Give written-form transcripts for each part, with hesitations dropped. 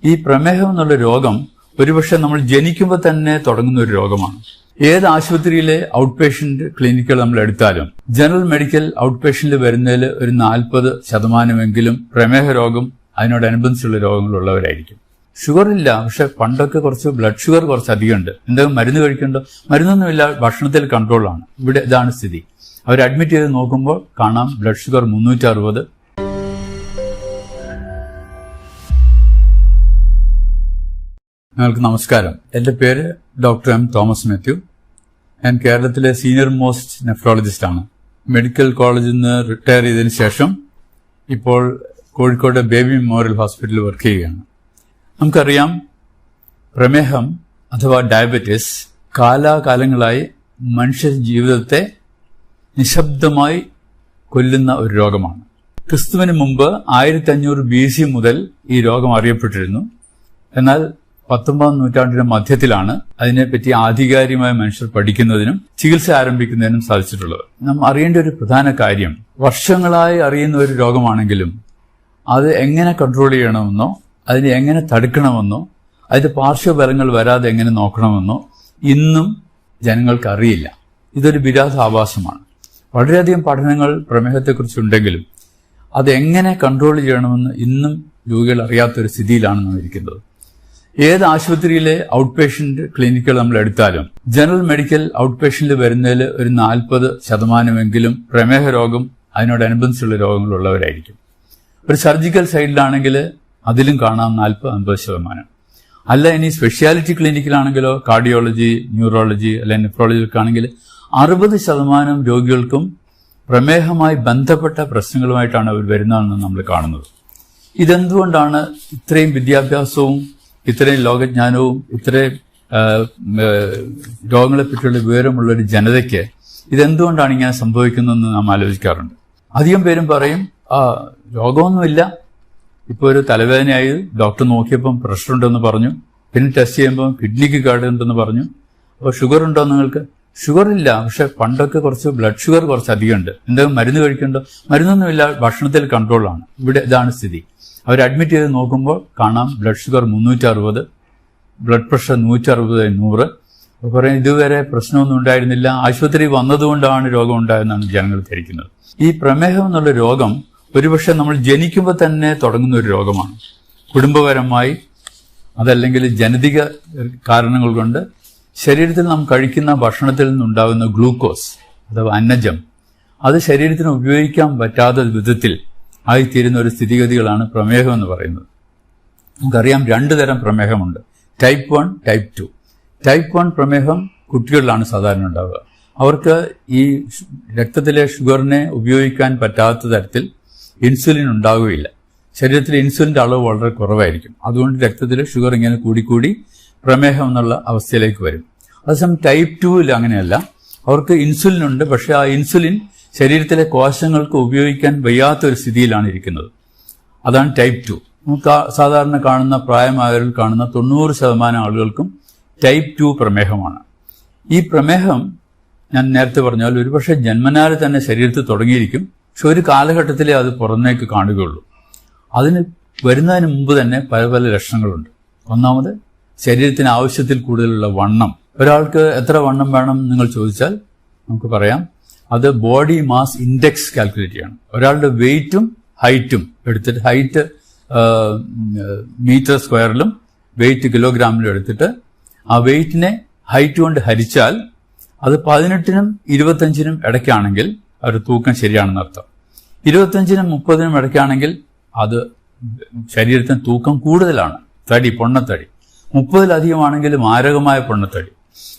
ഈ പ്രമേഹം എന്നുള്ള രോഗം ഒരുപക്ഷെ നമ്മൾ ജനിക്കുമ്പോൾ തന്നെ തുടങ്ങുന്ന ഒരു രോഗമാണ്. ഏത് ആശുപത്രിയിലെ ഔട്ട് പേഷ്യന്റ് ക്ലിനിക്കുകൾ നമ്മൾ എടുത്താലും ജനറൽ മെഡിക്കൽ ഔട്ട് പേഷ്യന്റിൽ വരുന്നതിൽ ഒരു 40% പ്രമേഹ രോഗം അതിനോടനുബന്ധിച്ചുള്ള രോഗങ്ങളുള്ളവരായിരിക്കും. ഷുഗർ ഇല്ല, പക്ഷെ പണ്ടൊക്കെ കുറച്ച് ബ്ലഡ് ഷുഗർ കുറച്ച് അധികമുണ്ട്. എന്തെങ്കിലും മരുന്ന് കഴിക്കണ്ടോ? മരുന്നൊന്നുമില്ല, ഭക്ഷണത്തിൽ കൺട്രോളാണ്. ഇവിടെ ഇതാണ് സ്ഥിതി. അവർ അഡ്മിറ്റ് ചെയ്ത് നോക്കുമ്പോൾ കാണാം ബ്ലഡ് ഷുഗർ 360. നിങ്ങൾക്ക് നമസ്കാരം. എന്റെ പേര് ഡോക്ടർ എം തോമസ് മാത്യു. ഞാൻ കേരളത്തിലെ സീനിയർ മോസ്റ്റ് നെഫ്രോളജിസ്റ്റ് ആണ്. മെഡിക്കൽ കോളേജിൽ നിന്ന് റിട്ടയർ ചെയ്തതിനു ശേഷം ഇപ്പോൾ കോഴിക്കോട് ബേബി മെമ്മോറിയൽ ഹോസ്പിറ്റലിൽ വർക്ക് ചെയ്യുകയാണ്. നമുക്കറിയാം, പ്രമേഹം അഥവാ ഡയബറ്റിസ് കാലാകാലങ്ങളായി മനുഷ്യ ജീവിതത്തെ നിശബ്ദമായി കൊല്ലുന്ന ഒരു രോഗമാണ്. ക്രിസ്തുവിന് മുമ്പ് 1500 BC മുതൽ ഈ രോഗം അറിയപ്പെട്ടിരുന്നു. എന്നാൽ 19ാം നൂറ്റാണ്ടിന്റെ മധ്യത്തിലാണ് അതിനെപ്പറ്റി ആധികാരികമായ മനുഷ്യർ പഠിക്കുന്നതിനും ചികിത്സ ആരംഭിക്കുന്നതിനും സാധിച്ചിട്ടുള്ളത്. നാം അറിയേണ്ട ഒരു പ്രധാന കാര്യം, വർഷങ്ങളായി അറിയുന്ന ഒരു രോഗമാണെങ്കിലും അത് എങ്ങനെ കൺട്രോൾ ചെയ്യണമെന്നോ അതിനെ എങ്ങനെ തടുക്കണമെന്നോ അതിന്റെ പാർശ്വഫലങ്ങൾ വരാതെ എങ്ങനെ നോക്കണമെന്നോ ഇന്നും ജനങ്ങൾക്ക് അറിയില്ല. ഇതൊരു വിരോധാഭാസമാണ്. വളരെയധികം പഠനങ്ങൾ പ്രമേഹത്തെക്കുറിച്ചുണ്ടെങ്കിലും അതെങ്ങനെ കൺട്രോൾ ചെയ്യണമെന്ന് ഇന്നും രോഗികൾ അറിയാത്തൊരു സ്ഥിതിയിലാണ് നാം ഇരിക്കുന്നത്. ഏത് ആശുപത്രിയിലെ ഔട്ട് പേഷ്യന്റ് ക്ലിനിക്കുകൾ നമ്മൾ എടുത്താലും ജനറൽ മെഡിക്കൽ ഔട്ട് പേഷ്യന്റിൽ വരുന്നതിൽ ഒരു 40% പ്രമേഹ രോഗം അതിനോടനുബന്ധിച്ചുള്ള രോഗങ്ങളുള്ളവരായിരിക്കും. ഒരു സർജിക്കൽ സൈഡിലാണെങ്കിൽ അതിലും കാണാം 40-50%. അല്ല, ഇനി സ്പെഷ്യാലിറ്റി ക്ലിനിക്കിലാണെങ്കിലോ കാർഡിയോളജി, ന്യൂറോളജി അല്ലെങ്കിൽ നെഫ്രോളജിക്കാണെങ്കിൽ 60% രോഗികൾക്കും പ്രമേഹമായി ബന്ധപ്പെട്ട പ്രശ്നങ്ങളുമായിട്ടാണ് അവർ വരുന്നതെന്ന് നമ്മൾ കാണുന്നത്. ഇതെന്തുകൊണ്ടാണ് ഇത്രയും വിദ്യാഭ്യാസവും ഇത്രയും ലോകജ്ഞാനവും ഇത്രയും രോഗങ്ങളെപ്പറ്റിയുള്ള വിവരമുള്ള ഒരു ജനതയ്ക്ക് ഇതെന്തുകൊണ്ടാണ് ഇങ്ങനെ സംഭവിക്കുന്നതെന്ന് നാം ആലോചിക്കാറുണ്ട്. അധികം പേരും പറയും, രോഗമൊന്നുമില്ല, ഇപ്പോൾ ഒരു തലവേദനയായി ഡോക്ടർ നോക്കിയപ്പം പ്രഷർ ഉണ്ടെന്ന് പറഞ്ഞു, പിന്നെ ടെസ്റ്റ് ചെയ്യുമ്പോൾ കിഡ്നിക്ക് കേടുണ്ടെന്ന് പറഞ്ഞു. അപ്പോൾ ഷുഗർ ഉണ്ടോ നിങ്ങൾക്ക്? ഷുഗർ ഇല്ല, പക്ഷെ പണ്ടൊക്കെ കുറച്ച് ബ്ലഡ് ഷുഗർ കുറച്ച് അധികമുണ്ട്. എന്തെങ്കിലും മരുന്ന് കഴിക്കണ്ടോ? മരുന്നൊന്നുമില്ല, ഭക്ഷണത്തിൽ കൺട്രോളാണ്. ഇവിടെ ഇതാണ് സ്ഥിതി. അവർ അഡ്മിറ്റ് ചെയ്ത് നോക്കുമ്പോൾ കാണാം ബ്ലഡ് ഷുഗർ 360, ബ്ലഡ് പ്രഷർ 160/100. അപ്പോൾ പറയും ഇതുവരെ പ്രശ്നമൊന്നും ഉണ്ടായിരുന്നില്ല, ആശുപത്രി വന്നതുകൊണ്ടാണ് രോഗം ഉണ്ടായെന്നാണ് ജനങ്ങൾ ധരിക്കുന്നത്. ഈ പ്രമേഹം എന്നുള്ള രോഗം ഒരുപക്ഷെ നമ്മൾ ജനിക്കുമ്പോൾ തന്നെ തുടങ്ങുന്ന ഒരു രോഗമാണ്. കുടുംബപരമായി അതല്ലെങ്കിൽ ജനിതക കാരണങ്ങൾ കൊണ്ട് ശരീരത്തിൽ നാം കഴിക്കുന്ന ഭക്ഷണത്തിൽ നിന്നുണ്ടാകുന്ന ഗ്ലൂക്കോസ് അഥവാ അന്നജം അത് ശരീരത്തിന് ഉപയോഗിക്കാൻ പറ്റാത്ത വിധത്തിൽ ആയിത്തീരുന്ന ഒരു സ്ഥിതിഗതികളാണ് പ്രമേഹം എന്ന് പറയുന്നത്. നമുക്കറിയാം 2 തരം പ്രമേഹമുണ്ട്, ടൈപ്പ് 1, ടൈപ്പ് 2. ടൈപ്പ് 1 പ്രമേഹം കുട്ടികളിലാണ് സാധാരണ ഉണ്ടാവുക. അവർക്ക് ഈ രക്തത്തിലെ ഷുഗറിനെ ഉപയോഗിക്കാൻ പറ്റാത്ത തരത്തിൽ ഇൻസുലിൻ ഉണ്ടാവുകയില്ല. ശരീരത്തിൽ ഇൻസുലിന്റെ അളവ് വളരെ കുറവായിരിക്കും. അതുകൊണ്ട് രക്തത്തിലെ ഷുഗർ ഇങ്ങനെ കൂടിക്കൂടി പ്രമേഹം എന്നുള്ള അവസ്ഥയിലേക്ക് വരും. അതേസമയം ടൈപ്പ് 2 അങ്ങനെയല്ല. അവർക്ക് ഇൻസുലിൻ ഉണ്ട്, പക്ഷെ ആ ഇൻസുലിൻ ശരീരത്തിലെ കോശങ്ങൾക്ക് ഉപയോഗിക്കാൻ വയ്യാത്ത ഒരു സ്ഥിതിയിലാണ് ഇരിക്കുന്നത്. അതാണ് ടൈപ്പ് 2. നമുക്ക് സാധാരണ കാണുന്ന പ്രായമായവരിൽ കാണുന്ന 90% ആളുകൾക്കും ടൈപ്പ് 2 പ്രമേഹമാണ്. ഈ പ്രമേഹം ഞാൻ നേരത്തെ പറഞ്ഞാൽ ഒരുപക്ഷെ ജന്മനാല് തന്നെ ശരീരത്തിൽ തുടങ്ങിയിരിക്കും, പക്ഷെ ഒരു കാലഘട്ടത്തിലേ അത് പുറമേക്ക് കാണുകയുള്ളൂ. അതിന് വരുന്നതിന് മുമ്പ് തന്നെ പല പല ലക്ഷണങ്ങളുണ്ട്. ഒന്നാമത്, ശരീരത്തിന് ആവശ്യത്തിൽ കൂടുതലുള്ള വണ്ണം. ഒരാൾക്ക് എത്ര വണ്ണം വേണം നിങ്ങൾ ചോദിച്ചാൽ നമുക്ക് പറയാം, അത് ബോഡി മാസ് ഇൻഡെക്സ് കാൽക്കുലേറ്റ് ചെയ്യണം. ഒരാളുടെ വെയിറ്റും ഹൈറ്റും എടുത്തിട്ട്, ഹൈറ്റ് മീറ്റർ സ്ക്വയറിലും വെയിറ്റ് കിലോഗ്രാമിലും എടുത്തിട്ട് ആ വെയിറ്റിനെ ഹൈറ്റ് കൊണ്ട് ഹരിച്ചാൽ അത് 18നും 25നും ഇടയ്ക്കാണെങ്കിൽ അവരുടെ തൂക്കം ശരിയാണെന്ന് അർത്ഥം. 25നും 30നും ഇടയ്ക്കാണെങ്കിൽ അത് ശരീരത്തിന് തൂക്കം കൂടുതലാണ്, തടി, പൊണ്ണത്തടി. 30-ലധികമാണെങ്കിൽ മാരകമായ പൊണ്ണത്തടി.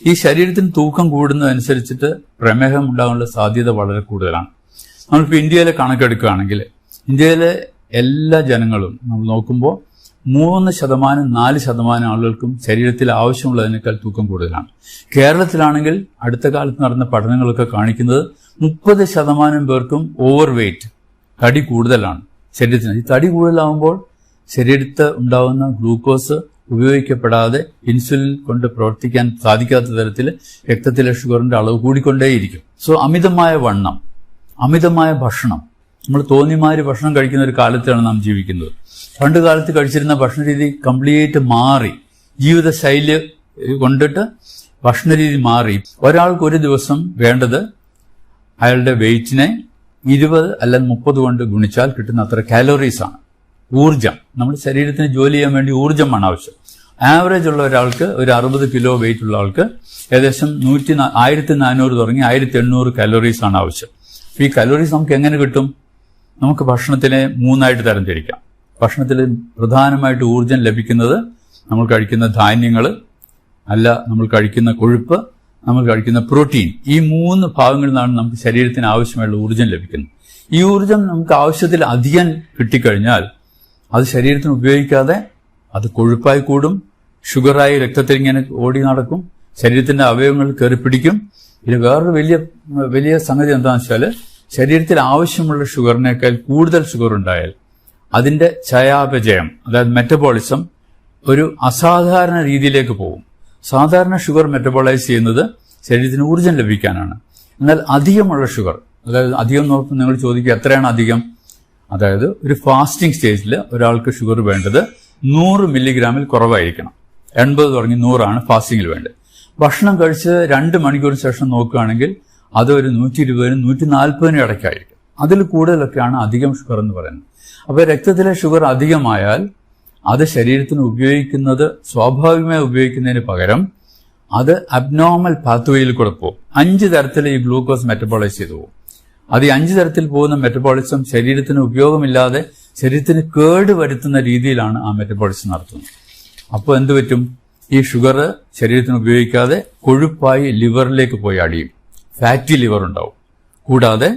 ഈ ശരീരത്തിന് തൂക്കം കൂടുന്നതനുസരിച്ചിട്ട് പ്രമേഹം ഉണ്ടാകാനുള്ള സാധ്യത വളരെ കൂടുതലാണ്. നമ്മളിപ്പോൾ ഇന്ത്യയിലെ കണക്കെടുക്കുകയാണെങ്കിൽ ഇന്ത്യയിലെ എല്ലാ ജനങ്ങളും നമ്മൾ നോക്കുമ്പോൾ 3%, 4% ആളുകൾക്കും ശരീരത്തിൽ ആവശ്യമുള്ളതിനേക്കാൾ തൂക്കം കൂടുതലാണ്. കേരളത്തിലാണെങ്കിൽ അടുത്ത കാലത്ത് നടന്ന പഠനങ്ങളൊക്കെ കാണിക്കുന്നത് 30% പേർക്കും ഓവർ വെയ്റ്റ്, തടി കൂടുതലാണ് ശരീരത്തിന്. ഈ തടി കൂടുതലാകുമ്പോൾ ശരീരത്ത് ഉണ്ടാകുന്ന ഗ്ലൂക്കോസ് ഉപയോഗിക്കപ്പെടാതെ ഇൻസുലിൻ കൊണ്ട് പ്രവർത്തിക്കാൻ സാധിക്കാത്ത തരത്തിൽ രക്തത്തിലെ ഷുഗറിന്റെ അളവ് കൂടിക്കൊണ്ടേയിരിക്കും. സോ അമിതമായ വണ്ണം, അമിതമായ ഭക്ഷണം, നമ്മൾ തോന്നിമാര് ഭക്ഷണം കഴിക്കുന്ന ഒരു കാലത്താണ് നാം ജീവിക്കുന്നത്. പണ്ട് കാലത്ത് കഴിച്ചിരുന്ന ഭക്ഷണരീതി കംപ്ലീറ്റ് മാറി. ജീവിതശൈലി കൊണ്ടിട്ട് ഭക്ഷണരീതി മാറി. ഒരാൾക്ക് ഒരു ദിവസം വേണ്ടത് അയാളുടെ വെയിറ്റിനെ 20 അല്ലെങ്കിൽ 30 കൊണ്ട് ഗുണിച്ചാൽ കിട്ടുന്ന അത്ര കാലോറീസ് ആണ്. ഊർജം, നമ്മുടെ ശരീരത്തിന് ജോലി ചെയ്യാൻ വേണ്ടി ഊർജ്ജമാണ് ആവശ്യം. ആവറേജ് ഉള്ള ഒരാൾക്ക്, ഒരു 60 കിലോ വെയിറ്റ് ഉള്ള ആൾക്ക് ഏകദേശം 1400 തുടങ്ങി 1800 കാലോറീസ് ആണ് ആവശ്യം. ഈ കാലോറീസ് നമുക്ക് എങ്ങനെ കിട്ടും? നമുക്ക് ഭക്ഷണത്തിനെ 3ആയിട്ട് തരംതിരിക്കാം. ഭക്ഷണത്തിൽ പ്രധാനമായിട്ട് ഊർജ്ജം ലഭിക്കുന്നത് നമ്മൾ കഴിക്കുന്ന ധാന്യങ്ങൾ, അല്ല നമ്മൾ കഴിക്കുന്ന കൊഴുപ്പ്, നമ്മൾ കഴിക്കുന്ന പ്രോട്ടീൻ. ഈ 3 ഭാഗങ്ങളിൽ നിന്നാണ് നമുക്ക് ശരീരത്തിന് ആവശ്യമായുള്ള ഊർജ്ജം ലഭിക്കുന്നത്. ഈ ഊർജ്ജം നമുക്ക് ആവശ്യത്തിൽ അധികം കിട്ടിക്കഴിഞ്ഞാൽ അത് ശരീരത്തിന് ഉപയോഗിക്കാതെ അത് കൊഴുപ്പായി കൂടും, ഷുഗറായി രക്തത്തിൽ ഇങ്ങനെ ഓടി നടക്കും, ശരീരത്തിന്റെ അവയവങ്ങൾ കയറി പിടിക്കും. ഇത് വേറൊരു വലിയ സംഗതി എന്താണെന്ന് വെച്ചാൽ, ശരീരത്തിൽ ആവശ്യമുള്ള ഷുഗറിനേക്കാൾ കൂടുതൽ ഷുഗർ ഉണ്ടായാൽ അതിന്റെ ചയാപചയം, അതായത് മെറ്റബോളിസം ഒരു അസാധാരണ രീതിയിലേക്ക് പോകും. സാധാരണ ഷുഗർ മെറ്റബോളൈസ് ചെയ്യുന്നത് ശരീരത്തിന് ഊർജ്ജം ലഭിക്കാനാണ്. എന്നാൽ അധികമുള്ള ഷുഗർ, അതായത് അധികം നോക്കുമ്പോൾ നിങ്ങൾ ചോദിക്കുക എത്രയാണ് അധികം? അതായത് ഒരു ഫാസ്റ്റിംഗ് സ്റ്റേജിൽ ഒരാൾക്ക് ഷുഗർ വേണ്ടത് 100 മില്ലിഗ്രാമിൽ കുറവായിരിക്കണം. 80 തുടങ്ങി 100 ഫാസ്റ്റിംഗിൽ വേണ്ടത്. ഭക്ഷണം കഴിച്ച് 2 മണിക്കൂറിന് ശേഷം നോക്കുകയാണെങ്കിൽ അത് ഒരു 120-നും 140-നും ഇടയ്ക്കായിരിക്കും. അതിൽ കൂടുതലൊക്കെയാണ് അധികം ഷുഗർ എന്ന് പറയുന്നത്. അപ്പോൾ രക്തത്തിലെ ഷുഗർ അധികമായാൽ അത് ശരീരത്തിന് ഉപയോഗിക്കുന്നത് സ്വാഭാവികമായി ഉപയോഗിക്കുന്നതിന് പകരം അത് അബ്നോർമൽ പാത്വേയിൽ കൂടെ പോകും. 5 തരത്തിൽ ഈ ഗ്ലൂക്കോസ് മെറ്റബോളൈസ് ചെയ്തു പോകും. അത് ഈ 5 തരത്തിൽ പോകുന്ന മെറ്റബോളിസം ശരീരത്തിന് ഉപയോഗമില്ലാതെ ശരീരത്തിന് കേട് വരുത്തുന്ന രീതിയിലാണ് ആ മെറ്റബോളിസം നടത്തുന്നത്. അപ്പോൾ എന്ത് പറ്റും? ഈ ഷുഗർ ശരീരത്തിന് ഉപയോഗിക്കാതെ കൊഴുപ്പായി ലിവറിലേക്ക് പോയി അടിയും. ഫാറ്റി ലിവർ ഉണ്ടാവും. കൂടാതെ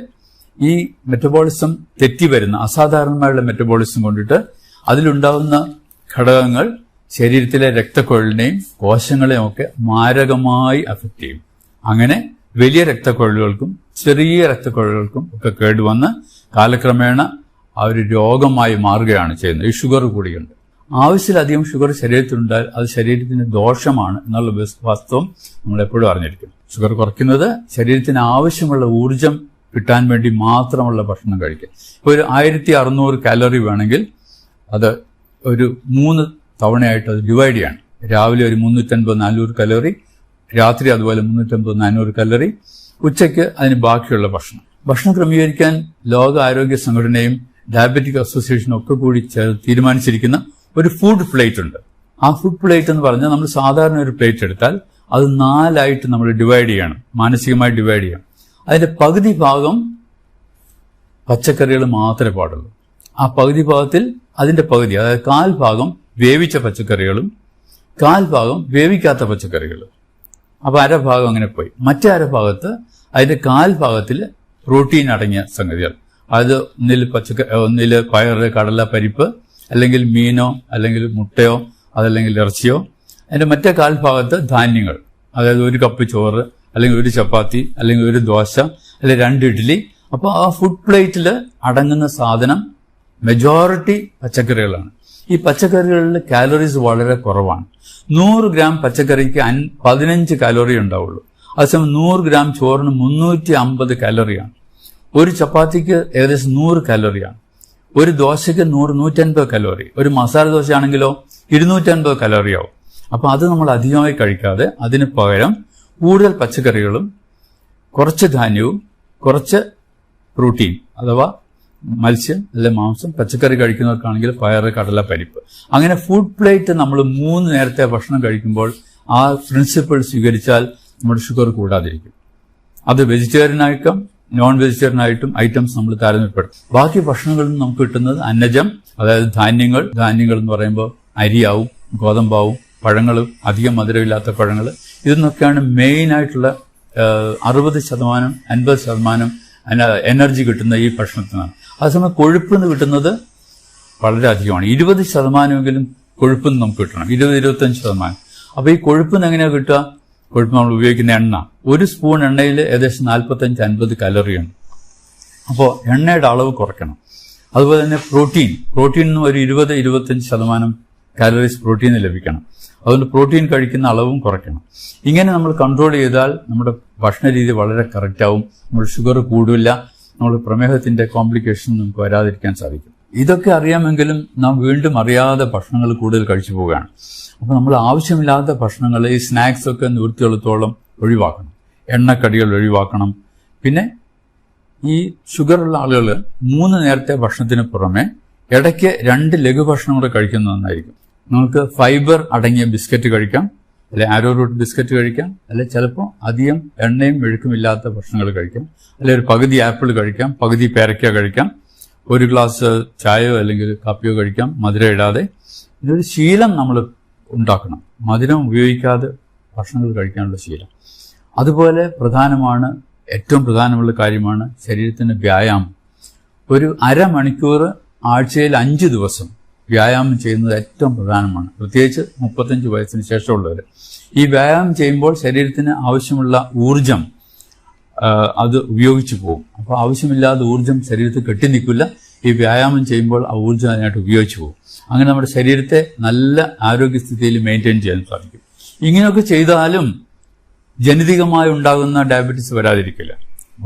ഈ മെറ്റബോളിസം തെറ്റി വരുന്ന അസാധാരണമായുള്ള മെറ്റബോളിസം കൊണ്ടിട്ട് അതിലുണ്ടാവുന്ന ഘടകങ്ങൾ ശരീരത്തിലെ രക്തക്കുഴലിനെയും കോശങ്ങളെയും ഒക്കെ മാരകമായി അഫക്റ്റ് ചെയ്യും. അങ്ങനെ വലിയ രക്തക്കുഴലുകൾക്കും ചെറിയ രക്തക്കുഴലുകൾക്കും ഒക്കെ കേടുവന്ന് കാലക്രമേണ ആ ഒരു രോഗമായി മാറുകയാണ് ചെയ്യുന്നത്. ഈ ഷുഗർ കൂടിയുണ്ട്. ആവശ്യത്തിലധികം ഷുഗർ ശരീരത്തിലുണ്ടായാൽ അത് ശരീരത്തിന് ദോഷമാണ് എന്നുള്ള വാസ്തവം നമ്മൾ എപ്പോഴും അറിഞ്ഞിരിക്കും. ഷുഗർ കുറയ്ക്കുന്നത് ശരീരത്തിന് ആവശ്യമുള്ള ഊർജ്ജം കിട്ടാൻ വേണ്ടി മാത്രമുള്ള ഭക്ഷണം കഴിക്കുക. ഇപ്പോൾ ഒരു 1600 കാലറി വേണമെങ്കിൽ അത് ഒരു 3 തവണയായിട്ട് അത് ഡിവൈഡ് ചെയ്യണം. രാവിലെ ഒരു 350-400 കലോറി, രാത്രി അതുപോലെ 350-400 കലോറി, ഉച്ചയ്ക്ക് അതിന് ബാക്കിയുള്ള ഭക്ഷണം ക്രമീകരിക്കാൻ ലോക ആരോഗ്യ സംഘടനയും ഡയബറ്റിക് അസോസിയേഷനും ഒക്കെ കൂടി തീരുമാനിച്ചിരിക്കുന്ന ഒരു ഫുഡ് പ്ലേറ്റ് ഉണ്ട്. ആ ഫുഡ് പ്ലേറ്റ് എന്ന് പറഞ്ഞാൽ നമ്മൾ സാധാരണ ഒരു പ്ലേറ്റ് എടുത്താൽ അത് 4ആയിട്ട് നമ്മൾ ഡിവൈഡ് ചെയ്യണം, മാനസികമായി ഡിവൈഡ് ചെയ്യണം. അതിന്റെ പകുതി ഭാഗം പച്ചക്കറികൾ മാത്രമേ പാടുള്ളൂ. ആ പകുതി ഭാഗത്തിൽ അതിന്റെ പകുതി, അതായത് 1/4 ഭാഗം വേവിച്ച പച്ചക്കറികളും 1/4 ഭാഗം വേവിക്കാത്ത പച്ചക്കറികളും. അപ്പൊ 1/2 ഭാഗം അങ്ങനെ പോയി. മറ്റേ 1/2 ഭാഗത്ത് അതിന്റെ 1/4 ഭാഗത്തിൽ പ്രോട്ടീൻ അടങ്ങിയ സംഗതികൾ, അത് ഒന്നിൽ പയറ്, കടല, പരിപ്പ്, അല്ലെങ്കിൽ മീനോ അല്ലെങ്കിൽ മുട്ടയോ അതല്ലെങ്കിൽ ഇറച്ചിയോ. അതിന്റെ മറ്റേ 1/4 ഭാഗത്ത് ധാന്യങ്ങൾ, അതായത് 1 കപ്പ് ചോറ് അല്ലെങ്കിൽ 1 ചപ്പാത്തി അല്ലെങ്കിൽ 1 ദോശ അല്ലെങ്കിൽ 2 ഇഡ്ഡലി. അപ്പോൾ ആ ഫുഡ് പ്ലേറ്റിൽ അടങ്ങുന്ന സാധനം മെജോറിറ്റി പച്ചക്കറികളാണ്. ഈ പച്ചക്കറികളിൽ കാലറീസ് വളരെ കുറവാണ്. 100 ഗ്രാം പച്ചക്കറിക്ക് 15 കാലോറി ഉണ്ടാവുള്ളൂ. അതേസമയം 100 ഗ്രാം ചോറിന് 350 കാലറിയാണ്. 1 ചപ്പാത്തിക്ക് ഏകദേശം 100 കാലറിയാണ്. 1 ദോശയ്ക്ക് 100-150 കലോറി. ഒരു മസാല ദോശ ആണെങ്കിലോ 250 കലോറിയാവും. അപ്പൊ അത് നമ്മൾ അധികമായി കഴിക്കാതെ അതിന് പകരം കൂടുതൽ പച്ചക്കറികളും കുറച്ച് ധാന്യവും കുറച്ച് പ്രോട്ടീൻ അഥവാ മത്സ്യം അല്ലെ മാംസം, പച്ചക്കറി കഴിക്കുന്നവർക്കാണെങ്കിൽ പയറ്, കടല, പരിപ്പ്, അങ്ങനെ ഫുഡ് പ്ലേറ്റ് നമ്മൾ 3 നേരത്തെ ഭക്ഷണം കഴിക്കുമ്പോൾ ആ പ്രിൻസിപ്പിൾ സ്വീകരിച്ചാൽ നമ്മുടെ ഷുഗർ കൂടാതിരിക്കും. അത് വെജിറ്റേറിയനായിട്ടും നോൺ വെജിറ്റേറിയനായിട്ടും ഐറ്റംസ് നമ്മൾ താരതമ്യപ്പെടും. ബാക്കി ഭക്ഷണങ്ങളിൽ നിന്ന് നമുക്ക് കിട്ടുന്നത് അന്നജം, അതായത് ധാന്യങ്ങൾ എന്ന് പറയുമ്പോൾ അരിയാവും, ഗോതമ്പാവും, പഴങ്ങളും, അധികം മധുരമില്ലാത്ത പഴങ്ങൾ, ഇതെന്നൊക്കെയാണ് മെയിൻ ആയിട്ടുള്ള 60%, 50% എനർജി കിട്ടുന്ന ഈ ഭക്ഷണത്തിനാണ്. അതേസമയം കൊഴുപ്പ് നിന്ന് കിട്ടുന്നത് വളരെ അധികമാണ്. 20%എങ്കിലും കൊഴുപ്പ് നമുക്ക് കിട്ടണം, 20-25%. അപ്പൊ ഈ കൊഴുപ്പിന് എങ്ങനെയാ കിട്ടുക? കൊഴുപ്പ് നമ്മൾ ഉപയോഗിക്കുന്ന എണ്ണ, 1 സ്പൂൺ എണ്ണയിൽ ഏകദേശം 45-50 കലോറിയുണ്ട്. അപ്പോൾ എണ്ണയുടെ അളവ് കുറയ്ക്കണം. അതുപോലെ തന്നെ പ്രോട്ടീനിനും ഒരു 20-25% കാലറീസ് പ്രോട്ടീന് ലഭിക്കണം. അതുകൊണ്ട് പ്രോട്ടീൻ കഴിക്കുന്ന അളവും കുറയ്ക്കണം. ഇങ്ങനെ നമ്മൾ കൺട്രോൾ ചെയ്താൽ നമ്മുടെ ഭക്ഷണ രീതി വളരെ കറക്റ്റ് ആവും. നമ്മൾ ഷുഗർ കൂടില്ല, നമ്മൾ പ്രമേഹത്തിന്റെ കോംപ്ലിക്കേഷൻ നമുക്ക് വരാതിരിക്കാൻ സാധിക്കും. ഇതൊക്കെ അറിയാമെങ്കിലും നാം വീണ്ടും അറിയാതെ ഭക്ഷണങ്ങൾ കൂടുതൽ കഴിച്ചു പോവുകയാണ്. അപ്പോൾ നമ്മൾ ആവശ്യമില്ലാത്ത ഭക്ഷണങ്ങൾ, ഈ സ്നാക്സ് ഒക്കെ നിവൃത്തിയുള്ളത്തോളം ഒഴിവാക്കണം. എണ്ണക്കടികൾ ഒഴിവാക്കണം. പിന്നെ ഈ ഷുഗറുള്ള ആളുകൾ 3 നേരത്തെ ഭക്ഷണത്തിന് പുറമെ ഇടയ്ക്ക് 2 ലഘുഭക്ഷണം കൂടെ കഴിക്കുന്നത് നന്നായിരിക്കും. നമുക്ക് ഫൈബർ അടങ്ങിയ ബിസ്ക്കറ്റ് കഴിക്കാം, അല്ലെ ആരോ റൂട്ട് ബിസ്ക്കറ്റ് കഴിക്കാം, അല്ലെ ചിലപ്പോൾ അധികം എണ്ണയും മെഴുക്കുമില്ലാത്ത ഭക്ഷണങ്ങൾ കഴിക്കാം, അല്ലെ ഒരു പകുതി ആപ്പിൾ കഴിക്കാം, പകുതി പേരയ്ക്ക കഴിക്കാം, 1 ഗ്ലാസ് ചായയോ അല്ലെങ്കിൽ കാപ്പിയോ കഴിക്കാം, മധുരം ഇടാതെ. ഇതൊരു ശീലം നമ്മൾ ഉണ്ടാക്കണം, മധുരം ഉപയോഗിക്കാതെ ഭക്ഷണങ്ങൾ കഴിക്കാനുള്ള ശീലം. അതുപോലെ ഏറ്റവും പ്രധാനമുള്ള കാര്യമാണ് ശരീരത്തിന് വ്യായാമം. ഒരു അരമണിക്കൂർ ആഴ്ചയിൽ 5 ദിവസം വ്യായാമം ചെയ്യുന്നത് ഏറ്റവും പ്രധാനമാണ്, പ്രത്യേകിച്ച് 35 വയസ്സിന് ശേഷമുള്ളവർ. ഈ വ്യായാമം ചെയ്യുമ്പോൾ ശരീരത്തിന് ആവശ്യമുള്ള ഊർജം അത് ഉപയോഗിച്ചു പോകും. അപ്പോൾ ആവശ്യമില്ലാത്ത ഊർജം ശരീരത്തിൽ കെട്ടിനിൽക്കില്ല. ഈ വ്യായാമം ചെയ്യുമ്പോൾ ആ ഊർജം അതിനായിട്ട് ഉപയോഗിച്ചു പോകും. അങ്ങനെ നമ്മുടെ ശരീരത്തെ നല്ല ആരോഗ്യസ്ഥിതിയിൽ മെയിൻറ്റെയിൻ ചെയ്യാൻ സാധിക്കും. ഇങ്ങനെയൊക്കെ ചെയ്താലും ജനിതകമായി ഉണ്ടാകുന്ന ഡയബറ്റീസ് വരാതിരിക്കില്ല.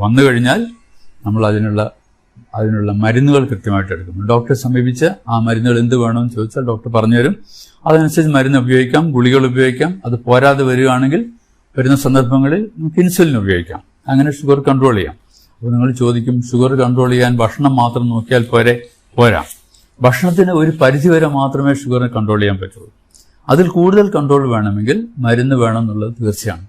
വന്നു കഴിഞ്ഞാൽ നമ്മൾ അതിനുള്ള മരുന്നുകൾ കൃത്യമായിട്ട് എടുക്കും. ഡോക്ടറെ സമീപിച്ച് ആ മരുന്നുകൾ എന്ത് വേണമെന്ന് ചോദിച്ചാൽ ഡോക്ടർ പറഞ്ഞുതരും. അതനുസരിച്ച് മരുന്ന് ഉപയോഗിക്കാം, ഗുളികൾ ഉപയോഗിക്കാം. അത് പോരാതെ വരികയാണെങ്കിൽ വരുന്ന സന്ദർഭങ്ങളിൽ നമുക്ക് ഇൻസുലിൻ ഉപയോഗിക്കാം. അങ്ങനെ ഷുഗർ കൺട്രോൾ ചെയ്യാം. അപ്പോൾ നിങ്ങൾ ചോദിക്കും, ഷുഗർ കൺട്രോൾ ചെയ്യാൻ ഭക്ഷണം മാത്രം നോക്കിയാൽ പോരാ. ഭക്ഷണത്തിന് ഒരു പരിധിവരെ മാത്രമേ ഷുഗറിനെ കൺട്രോൾ ചെയ്യാൻ പറ്റുള്ളൂ. അതിൽ കൂടുതൽ കൺട്രോൾ വേണമെങ്കിൽ മരുന്ന് വേണം എന്നുള്ളത് തീർച്ചയാണ്.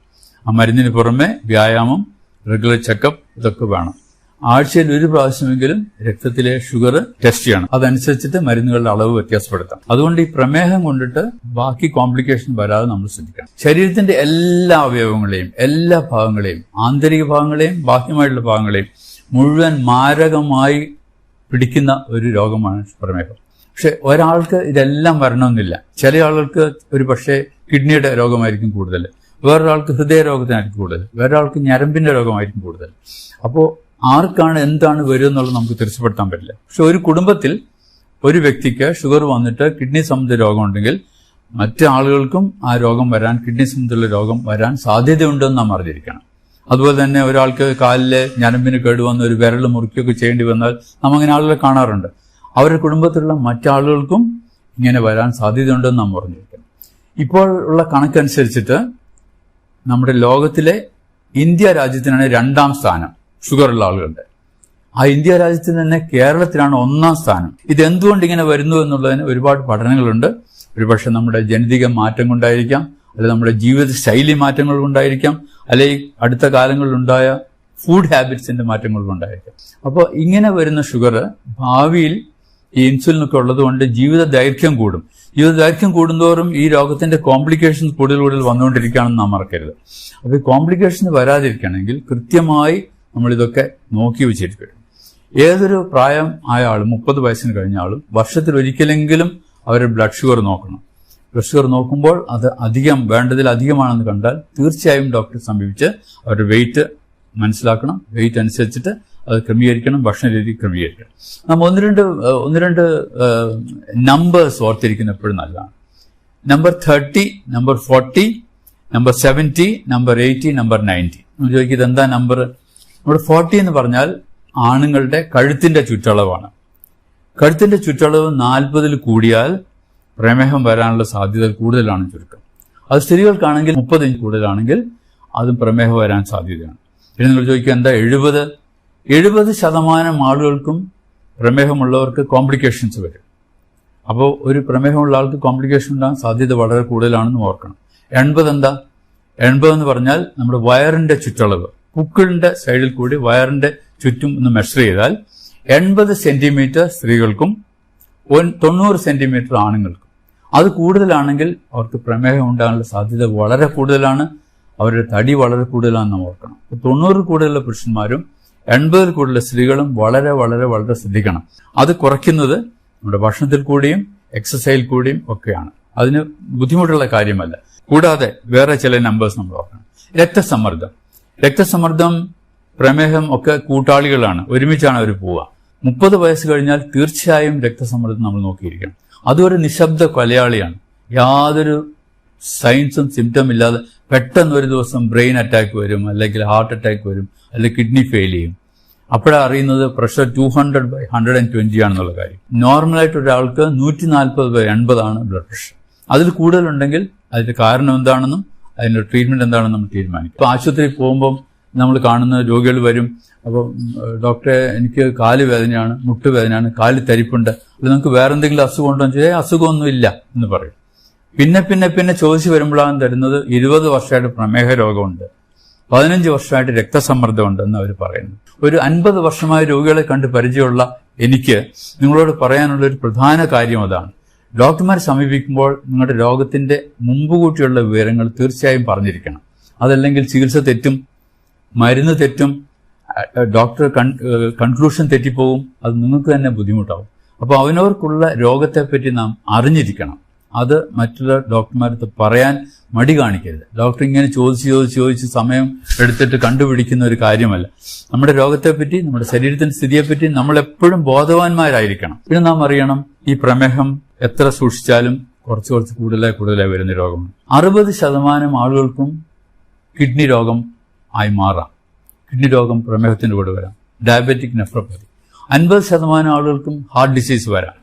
ആ മരുന്നിന് പുറമെ വ്യായാമം, റെഗുലർ ചെക്കപ്പ് ഇതൊക്കെ വേണം. ആഴ്ചയിൽ 1 പ്രാവശ്യമെങ്കിലും രക്തത്തിലെ ഷുഗർ ടെസ്റ്റ് ചെയ്യണം. അതനുസരിച്ചിട്ട് മരുന്നുകളുടെ അളവ് വ്യത്യാസപ്പെടുത്താം. അതുകൊണ്ട് ഈ പ്രമേഹം കൊണ്ടിട്ട് ബാക്കി കോംപ്ലിക്കേഷൻ വരാതെ നമ്മൾ ശ്രദ്ധിക്കണം. ശരീരത്തിന്റെ എല്ലാ അവയവങ്ങളെയും, എല്ലാ ഭാഗങ്ങളെയും, ആന്തരിക ഭാഗങ്ങളെയും ബാഹ്യമായിട്ടുള്ള ഭാഗങ്ങളെയും മുഴുവൻ മാരകമായി പിടിക്കുന്ന ഒരു രോഗമാണ് പ്രമേഹം. പക്ഷെ ഒരാൾക്ക് ഇതെല്ലാം വരണമെന്നില്ല. ചില ആളുകൾക്ക് ഒരു പക്ഷേ കിഡ്നിയുടെ രോഗമായിരിക്കും കൂടുതൽ, വേറൊരാൾക്ക് ഹൃദയരോഗത്തിനായിരിക്കും കൂടുതൽ, വേറൊരാൾക്ക് ഞരമ്പിന്റെ രോഗമായിരിക്കും കൂടുതൽ. അപ്പോൾ ആർക്കാണ് എന്താണ് വരിക എന്നുള്ളത് നമുക്ക് തീർച്ചപ്പെടുത്താൻ പറ്റില്ല. പക്ഷെ ഒരു കുടുംബത്തിൽ ഒരു വ്യക്തിക്ക് ഷുഗർ വന്നിട്ട് കിഡ്നി സംബന്ധിച്ച രോഗമുണ്ടെങ്കിൽ മറ്റു ആളുകൾക്കും ആ രോഗം വരാൻ, കിഡ്നി സംബന്ധിച്ചുള്ള രോഗം വരാൻ സാധ്യതയുണ്ടെന്ന് നാം അറിഞ്ഞിരിക്കണം. അതുപോലെ തന്നെ ഒരാൾക്ക് കാലിലെ ഞരമ്പിന് കേടുവന്ന് ഒരു വിരൽ മുറിക്കുകയൊക്കെ ചെയ്യേണ്ടി വന്നാൽ നാം അങ്ങനെ ആളുകളെ കാണാറുണ്ട്. അവരുടെ കുടുംബത്തിലുള്ള മറ്റാളുകൾക്കും ഇങ്ങനെ വരാൻ സാധ്യതയുണ്ടെന്ന് നാം അറിഞ്ഞിരിക്കണം. ഇപ്പോൾ ഉള്ള കണക്കനുസരിച്ചിട്ട് നമ്മുടെ ലോകത്തിലെ ഇന്ത്യ രാജ്യത്തിനാണ് 2ാം സ്ഥാനം ഷുഗറുള്ള ആളുകളുടെ. ആ ഇന്ത്യ രാജ്യത്തിന് തന്നെ കേരളത്തിലാണ് 1ാം സ്ഥാനം. ഇതെന്തുകൊണ്ട് ഇങ്ങനെ വരുന്നു എന്നുള്ളതിന് ഒരുപാട് പഠനങ്ങളുണ്ട്. ഒരുപക്ഷെ നമ്മുടെ ജനിതക മാറ്റം കൊണ്ടായിരിക്കാം, അല്ലെങ്കിൽ നമ്മുടെ ജീവിത ശൈലി മാറ്റങ്ങൾ കൊണ്ടായിരിക്കാം, അല്ലെങ്കിൽ അടുത്ത കാലങ്ങളിലുണ്ടായ ഫുഡ് ഹാബിറ്റ്സിന്റെ മാറ്റങ്ങൾ കൊണ്ടായിരിക്കാം. അപ്പോൾ ഇങ്ങനെ വരുന്ന ഷുഗർ ഭാവിയിൽ ഈ ഇൻസുലിനൊക്കെ ഉള്ളതുകൊണ്ട് ജീവിത ദൈർഘ്യം കൂടും. ജീവിത ദൈർഘ്യം കൂടുന്തോറും ഈ രോഗത്തിന്റെ കോംപ്ലിക്കേഷൻസ് കൂടുതൽ വന്നുകൊണ്ടിരിക്കുകയാണെന്ന് നാം മറക്കരുത്. അപ്പോൾ ഈ കോംപ്ലിക്കേഷൻസ് വരാതിരിക്കണമെങ്കിൽ കൃത്യമായി നമ്മളിതൊക്കെ നോക്കി വെച്ചിരിക്കണം. ഏതൊരു പ്രായം ആയ ആളും, 30 വയസ്സിന് കഴിഞ്ഞ ആളും വർഷത്തിൽ ഒരിക്കലെങ്കിലും അവരുടെ ബ്ലഡ് ഷുഗർ നോക്കണം. ബ്ലഡ് ഷുഗർ നോക്കുമ്പോൾ അത് വേണ്ടതിലധികമാണെന്ന് കണ്ടാൽ തീർച്ചയായും ഡോക്ടറെ സമീപിച്ച് അവരുടെ വെയിറ്റ് മനസ്സിലാക്കണം. വെയിറ്റ് അനുസരിച്ചിട്ട് അത് ക്രമീകരിക്കണം, ഭക്ഷണ രീതി ക്രമീകരിക്കണം. നമ്മൾ ഒന്ന് രണ്ട് നമ്പേഴ്സ് ഓർത്തിരിക്കുന്ന എപ്പോഴും നല്ലതാണ്. Number 30, number 40, number 70, number 80, number 90. നമ്മൾ ചോദിക്കുന്നത് എന്താ നമ്പർ? നമ്മുടെ 40 എന്ന് പറഞ്ഞാൽ ആണുങ്ങളുടെ കഴുത്തിന്റെ ചുറ്റളവാണ്. കഴുത്തിന്റെ ചുറ്റളവ് 40 കൂടിയാൽ പ്രമേഹം വരാനുള്ള സാധ്യത കൂടുതലാണ് ചുരുക്കം. അത് സ്ത്രീകൾക്കാണെങ്കിൽ 30 കൂടുതലാണെങ്കിൽ അതും പ്രമേഹം വരാൻ സാധ്യതയാണ്. പിന്നെ നിങ്ങൾ ചോദിക്കുക എന്താ 70% ആളുകൾക്കും പ്രമേഹമുള്ളവർക്ക് കോംപ്ലിക്കേഷൻസ് വരും. അപ്പോൾ ഒരു പ്രമേഹമുള്ള ആൾക്ക് കോംപ്ലിക്കേഷൻ ഉണ്ടാകാൻ സാധ്യത വളരെ കൂടുതലാണെന്ന് ഓർക്കണം. 80 എന്താ? 80 എന്ന് പറഞ്ഞാൽ നമ്മുടെ വയറിന്റെ ചുറ്റളവ്, പുക്കിളിന്റെ സൈഡിൽ കൂടി വയറിന്റെ ചുറ്റും ഒന്ന് മെഷർ ചെയ്താൽ 80 സെന്റിമീറ്റർ സ്ത്രീകൾക്കും 90 സെന്റിമീറ്റർ ആണുങ്ങൾക്കും. അത് കൂടുതലാണെങ്കിൽ അവർക്ക് പ്രമേഹം ഉണ്ടാകാനുള്ള സാധ്യത വളരെ കൂടുതലാണ്. അവരുടെ തടി വളരെ കൂടുതലാണെന്ന് ഓർക്കണം. 90 കൂടുതലുള്ള പുരുഷന്മാരും 80 കൂടുതലുള്ള സ്ത്രീകളും വളരെ വളരെ വളരെ ശ്രദ്ധിക്കണം. അത് കുറയ്ക്കുന്നത് നമ്മുടെ ഭക്ഷണത്തിൽ കൂടിയും എക്സസൈസിൽ കൂടിയും ഒക്കെയാണ്. അതിന് ബുദ്ധിമുട്ടുള്ള കാര്യമല്ല. കൂടാതെ വേറെ ചില നമ്പേഴ്സ് നമ്മൾ ഓർക്കണം. രക്തസമ്മർദ്ദം, പ്രമേഹം ഒക്കെ കൂട്ടാളികളാണ്, ഒരുമിച്ചാണ് അവർ പോവുക. 30 വയസ്സ് കഴിഞ്ഞാൽ തീർച്ചയായും രക്തസമ്മർദ്ദം നമ്മൾ നോക്കിയിരിക്കണം. അതൊരു നിശബ്ദ കൊലയാളിയാണ്. യാതൊരു സൈൻസും സിംറ്റം ഇല്ലാതെ പെട്ടെന്ന് ഒരു ദിവസം ബ്രെയിൻ അറ്റാക്ക് വരും, അല്ലെങ്കിൽ ഹാർട്ട് അറ്റാക്ക് വരും, അല്ലെങ്കിൽ കിഡ്നി ഫെയിൽ ചെയ്യും. അപ്പോഴാണ് അറിയുന്നത് പ്രഷർ 200/120 ആണെന്നുള്ള കാര്യം. നോർമലായിട്ട് ഒരാൾക്ക് 140/80 ആണ് ബ്ലഡ് പ്രഷർ. അതിൽ കൂടുതലുണ്ടെങ്കിൽ അതിന്റെ കാരണം എന്താണെന്നും അതിന്റെ ട്രീറ്റ്മെന്റ് എന്താണെന്നും നമ്മൾ തീരുമാനിക്കും. ഇപ്പോൾ ആശുപത്രിയിൽ പോകുമ്പം നമ്മൾ കാണുന്ന രോഗികൾ വരും. അപ്പോൾ ഡോക്ടറെ എനിക്ക് കാല് വേദനയാണ്, മുട്ടുവേദനയാണ്, കാല് തരിപ്പുണ്ട്, അത് നിങ്ങൾക്ക് വേറെ എന്തെങ്കിലും അസുഖം ഉണ്ടോ എന്ന് ചോദിച്ചാൽ അസുഖമൊന്നും ഇല്ല എന്ന് പറയും. പിന്നെ ചോദിച്ചു വരുമ്പോഴാണ് തരുന്നത് 20 വർഷമായിട്ട് പ്രമേഹ രോഗമുണ്ട്, 15 വർഷമായിട്ട് രക്തസമ്മർദ്ദമുണ്ട് എന്ന് അവർ പറയുന്നു. ഒരു 50 വർഷമായ രോഗികളെ കണ്ട് പരിചയമുള്ള എനിക്ക് നിങ്ങളോട് പറയാനുള്ള ഒരു പ്രധാന കാര്യം അതാണ്. ഡോക്ടർമാരെ സമീപിക്കുമ്പോൾ നിങ്ങളുടെ രോഗത്തിന്റെ മുമ്പുകൂട്ടിയുള്ള വിവരങ്ങൾ തീർച്ചയായും പറഞ്ഞിരിക്കണം. അതല്ലെങ്കിൽ ചികിത്സ തെറ്റും, മരുന്ന് തെറ്റും, ഡോക്ടർ കൺക്ലൂഷൻ തെറ്റിപ്പോവും, അത് നിങ്ങൾക്ക് തന്നെ ബുദ്ധിമുട്ടാവും. അപ്പോൾ അവനവർക്കുള്ള രോഗത്തെപ്പറ്റി നാം അറിഞ്ഞിരിക്കണം. അത് മറ്റുള്ള ഡോക്ടർമാരടുത്ത് പറയാൻ മടി കാണിക്കരുത്. ഡോക്ടർ ഇങ്ങനെ ചോദിച്ച് സമയം എടുത്തിട്ട് കണ്ടുപിടിക്കുന്ന ഒരു കാര്യമല്ല. നമ്മുടെ രോഗത്തെപ്പറ്റി, നമ്മുടെ ശരീരത്തിന്റെ സ്ഥിതിയെപ്പറ്റി നമ്മൾ എപ്പോഴും ബോധവാന്മാരായിരിക്കണം. പിന്നെ നാം അറിയണം, ഈ പ്രമേഹം എത്ര സൂക്ഷിച്ചാലും കുറച്ച് കൂടുതലായി വരുന്ന രോഗമാണ്. 60% ആളുകൾക്കും കിഡ്നി രോഗം ആയി മാറാം. കിഡ്നി രോഗം പ്രമേഹത്തിന്റെ കൂടെ വരാം. Diabetic nephropathy. 50% ആളുകൾക്കും ഹാർട്ട് ഡിസീസ് വരാം.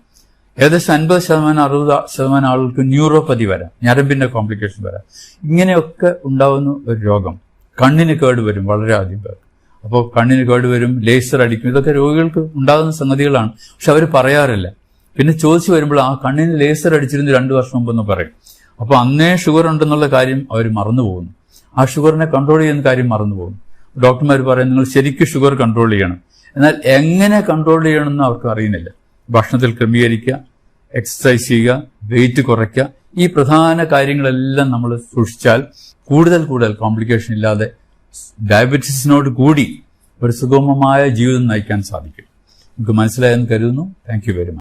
ഏകദേശം 50%-60% ആളുകൾക്ക് ന്യൂറോപ്പതി വരാം, ഞരമ്പിന്റെ കോംപ്ലിക്കേഷൻ വരാം. ഇങ്ങനെയൊക്കെ ഉണ്ടാവുന്ന ഒരു രോഗം. കണ്ണിന് കേടുവരും വളരെ അധികം പേർക്ക്. അപ്പോൾ കണ്ണിന് കേടുവരും, ലേസർ അടിക്കും, ഇതൊക്കെ രോഗികൾക്ക് ഉണ്ടാകുന്ന സംഗതികളാണ്. പക്ഷെ അവർ പറയാറില്ല. പിന്നെ ചോദിച്ചു വരുമ്പോൾ ആ കണ്ണിന് ലേസർ അടിച്ചിരുന്നു 2 വർഷം മുമ്പെന്ന് പറയും. അപ്പോൾ അന്നേ ഷുഗർ ഉണ്ടെന്നുള്ള കാര്യം അവർ മറന്നു പോകുന്നു. ആ ഷുഗറിനെ കൺട്രോൾ ചെയ്യുന്ന കാര്യം മറന്നു പോകുന്നു. ഡോക്ടർമാർ പറയും നിങ്ങൾ ശരിക്കും ഷുഗർ കൺട്രോൾ ചെയ്യണം. എന്നാൽ എങ്ങനെ കൺട്രോൾ ചെയ്യണമെന്ന് അവർക്ക് അറിയുന്നില്ല. ഭക്ഷണത്തിൽ ക്രമീകരിക്കുക, എക്സസൈസ് ചെയ്യുക, വെയിറ്റ് കുറയ്ക്കുക, ഈ പ്രധാന കാര്യങ്ങളെല്ലാം നമ്മൾ സൂക്ഷിച്ചാൽ കൂടുതൽ കോംപ്ലിക്കേഷൻ ഇല്ലാതെ ഡയബറ്റീസിനോട് കൂടി ഒരു സുഗമമായ ജീവിതം നയിക്കാൻ സാധിക്കും. നമുക്ക് മനസ്സിലായെന്ന് കരുതുന്നു. Thank you very much.